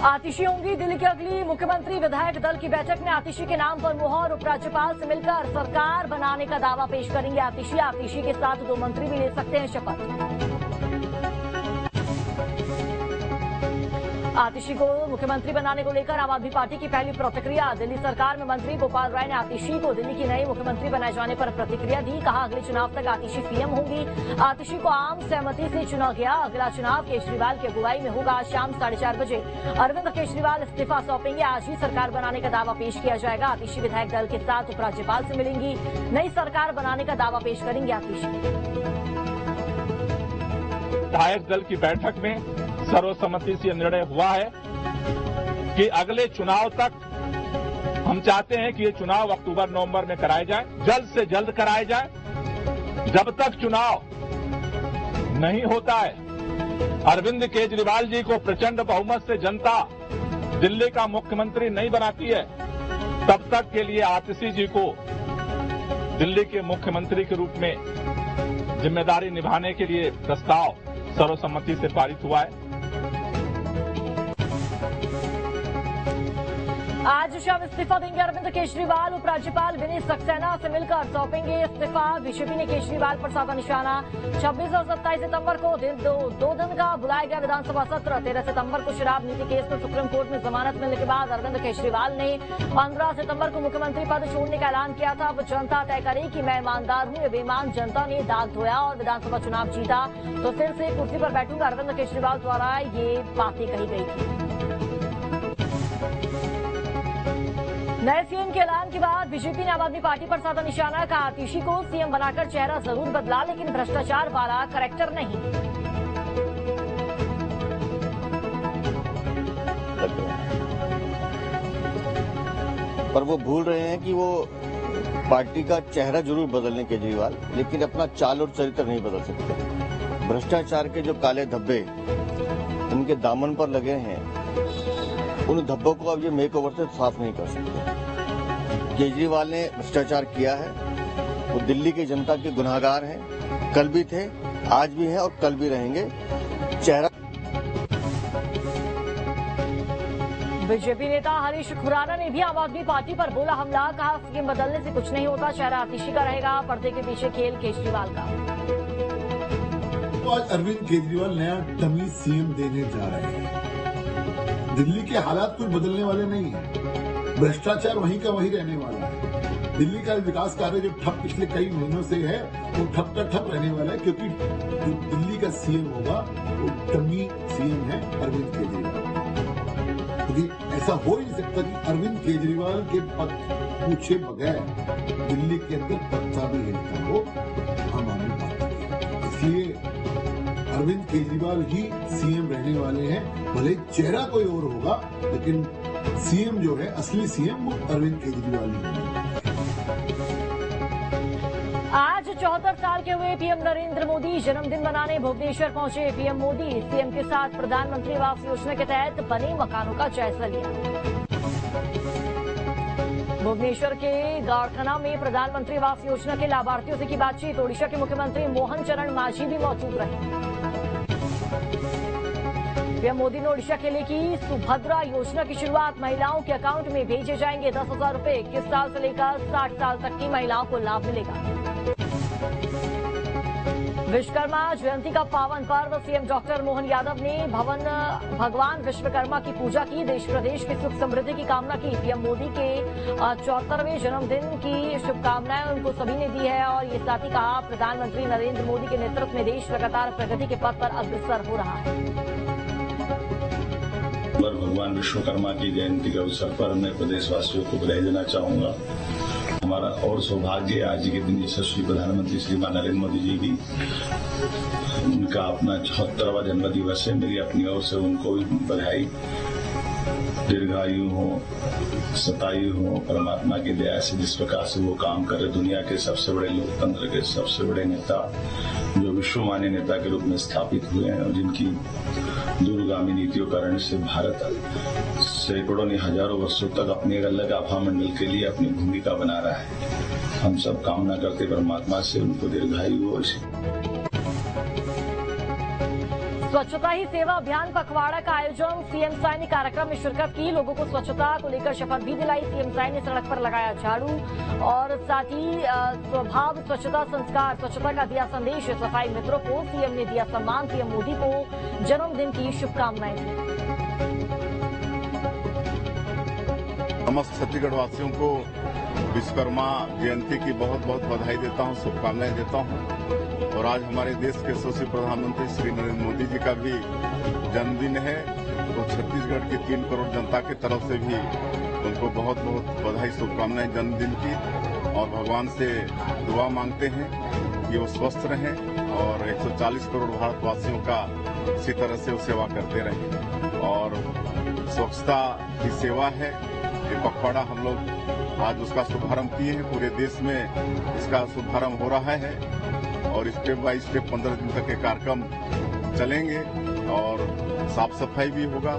आतिशी होंगी दिल्ली की अगली मुख्यमंत्री। विधायक दल की बैठक में आतिशी के नाम पर मुहर। उपराज्यपाल से मिलकर सरकार बनाने का दावा पेश करेंगे आतिशी। आतिशी के साथ 2 मंत्री भी ले सकते हैं शपथ। आतिशी को मुख्यमंत्री बनाने को लेकर आम आदमी पार्टी की पहली प्रतिक्रिया। दिल्ली सरकार में मंत्री गोपाल राय ने आतिशी को दिल्ली की नई मुख्यमंत्री बनाए जाने पर प्रतिक्रिया दी। कहा, अगले चुनाव तक आतिशी सीएम होंगी। आतिशी को आम सहमति से चुना गया। अगला चुनाव केजरीवाल की अगुवाई में होगा। शाम 4:30 बजे अरविंद केजरीवाल इस्तीफा सौंपेंगे। आज ही सरकार बनाने का दावा पेश किया जाएगा। आतिशी विधायक दल के साथ उपराज्यपाल से मिलेंगी। नई सरकार बनाने का दावा पेश करेंगे आतिशी। विधायक दल की बैठक में सर्वसम्मति से निर्णय हुआ है कि अगले चुनाव तक हम चाहते हैं कि ये चुनाव अक्टूबर-नवंबर में कराए जाए, जल्द से जल्द कराए जाए। जब तक चुनाव नहीं होता है, अरविंद केजरीवाल जी को प्रचंड बहुमत से जनता दिल्ली का मुख्यमंत्री नहीं बनाती है, तब तक के लिए आतिशी जी को दिल्ली के मुख्यमंत्री के रूप में जिम्मेदारी निभाने के लिए प्रस्ताव सर्वसम्मति से पारित हुआ है। आज शाम इस्तीफा देंगे अरविंद केजरीवाल। उपराज्यपाल विनीत सक्सेना से मिलकर सौंपेंगे इस्तीफा। बीजेपी ने केजरीवाल पर साधा निशाना। 26 और 27 सितंबर को दो दिन का बुलाया गया विधानसभा सत्र। 13 सितंबर को शराब नीति केस में सुप्रीम कोर्ट में जमानत मिलने के बाद अरविंद केजरीवाल ने 15 सितंबर को मुख्यमंत्री पद छोड़ने का ऐलान किया था। अब जनता तय करे कि मैं ईमानदार हूं या बेईमान। जनता ने दाग धोया और विधानसभा चुनाव जीता तो फिर से कुर्सी पर बैठूंगा, अरविंद केजरीवाल द्वारा ये बातें कही गई थी। नए सीएम के ऐलान के बाद बीजेपी ने आम आदमी पार्टी पर साधा निशाना। कहा, आतिशी को सीएम बनाकर चेहरा जरूर बदला, लेकिन भ्रष्टाचार वाला करैक्टर नहीं। पर वो भूल रहे हैं कि वो पार्टी का चेहरा जरूर बदल लें केजरीवाल, लेकिन अपना चाल और चरित्र नहीं बदल सकते। भ्रष्टाचार के जो काले धब्बे उनके दामन पर लगे हैं, उन धब्बों को अब ये मेकओवर से साफ नहीं कर सकते। केजरीवाल ने भ्रष्टाचार किया है, वो दिल्ली की जनता के गुनहगार हैं, कल भी थे, आज भी हैं और कल भी रहेंगे। चेहरा बीजेपी नेता हरीश खुराना ने भी आम आदमी पार्टी पर बोला हमला। कहा, सीएम बदलने से कुछ नहीं होता, चेहरा आतिशी का रहेगा, पर्दे के पीछे खेल केजरीवाल का। तो आज अरविंद केजरीवाल नया डमी सीएम देने जा रहे हैं। दिल्ली के हालात कुछ बदलने वाले नहीं है। भ्रष्टाचार वहीं का वहीं रहने वाला है। दिल्ली का विकास कार्य जो ठप पिछले कई महीनों से है, वो ठप का ठप रहने वाला है, क्योंकि जो दिल्ली का सीएम होगा वो डमी सीएम है अरविंद केजरीवाल। क्योंकि ऐसा हो ही नहीं सकता कि अरविंद केजरीवाल के पद पूछे बगैर दिल्ली के अंदर पत्ता भी हिलता हो आम आदमी पार्टी। इसलिए अरविंद केजरीवाल ही सीएम रहने वाले हैं। भले चेहरा कोई और होगा, लेकिन सीएम जो है, असली सीएम वो अरविंद केजरीवाल ही है। आज 74 साल के हुए पीएम नरेंद्र मोदी जन्मदिन मनाने भुवनेश्वर पहुंचे। पीएम मोदी सीएम के साथ प्रधानमंत्री आवास योजना के तहत बने मकानों का जायजा लिया। भुवनेश्वर के गाड़खाना में प्रधानमंत्री आवास योजना के लाभार्थियों से की बातचीत। ओडिशा के मुख्यमंत्री मोहन चरण मांझी भी मौजूद रहे। पीएम मोदी ने ओडिशा के लिए की सुभद्रा योजना की शुरुआत। महिलाओं के अकाउंट में भेजे जाएंगे 10,000 रुपए। 21 साल से लेकर 60 साल तक की महिलाओं को लाभ मिलेगा। विश्वकर्मा जयंती का पावन पर्व। सीएम डॉक्टर मोहन यादव ने भगवान विश्वकर्मा की पूजा की। देश प्रदेश की सुख समृद्धि की कामना की। पीएम मोदी के 74वें जन्मदिन की शुभकामनाएं उनको सभी ने दी है। और ये साथ ही कहा, प्रधानमंत्री नरेंद्र मोदी के नेतृत्व में देश लगातार प्रगति के पथ पर अग्रसर हो रहा है। भगवान विश्वकर्मा की जयंती के अवसर पर मैं प्रदेशवासियों को बधाई देना चाहूंगा। हमारा और सौभाग्य आज के दिन यशस्वी प्रधानमंत्री श्रीमान नरेंद्र मोदी जी भी उनका अपना 74वां जन्मदिवस है। मेरी अपनी ओर से उनको भी बधाई। दीर्घायु हो, शतायु हो, परमात्मा की दया से जिस प्रकार से वो काम कर रहे, दुनिया के सबसे बड़े लोकतंत्र के सबसे बड़े नेता, जो विश्वमान्य नेता के रूप में स्थापित हुए हैं और जिनकी दूरगामी नीतियों कारण से भारत सैकड़ों ने हजारों वर्षों तक अपने एक अलग आभा मंडल के लिए अपनी भूमिका बना रहा है। हम सब कामना करते परमात्मा से उनको दीर्घायु हो। स्वच्छता ही सेवा अभियान पखवाड़ा का आयोजन, सीएम साई ने कार्यक्रम में शिरकत की। लोगों को स्वच्छता को लेकर शपथ भी दिलाई। सीएम साई ने सड़क पर लगाया झाड़ू और साथ ही स्वभाव स्वच्छता संस्कार, स्वच्छता का दिया संदेश। सफाई मित्रों को सीएम ने दिया सम्मान। पीएम मोदी को जन्मदिन की शुभकामनाएं दी। समस्त छत्तीसगढ़ वासियों को विश्वकर्मा जयंती की बहुत बहुत बधाई देता हूं, शुभकामनाएं देता हूं। और आज हमारे देश के यशस्वी प्रधानमंत्री श्री नरेंद्र मोदी जी का भी जन्मदिन है, तो छत्तीसगढ़ की 3 करोड़ जनता की तरफ से भी उनको बहुत बहुत बधाई शुभकामनाएं जन्मदिन की। और भगवान से दुआ मांगते हैं कि वो स्वस्थ रहें और 140 करोड़ भारतवासियों का इसी तरह से वो सेवा करते रहें। और स्वच्छता की सेवा है, ये पखवाड़ा हम लोग आज उसका शुभारंभ किए हैं। पूरे देश में इसका शुभारंभ हो रहा है और स्टेप बाय स्टेप 15 दिन तक के कार्यक्रम चलेंगे और साफ सफाई भी होगा।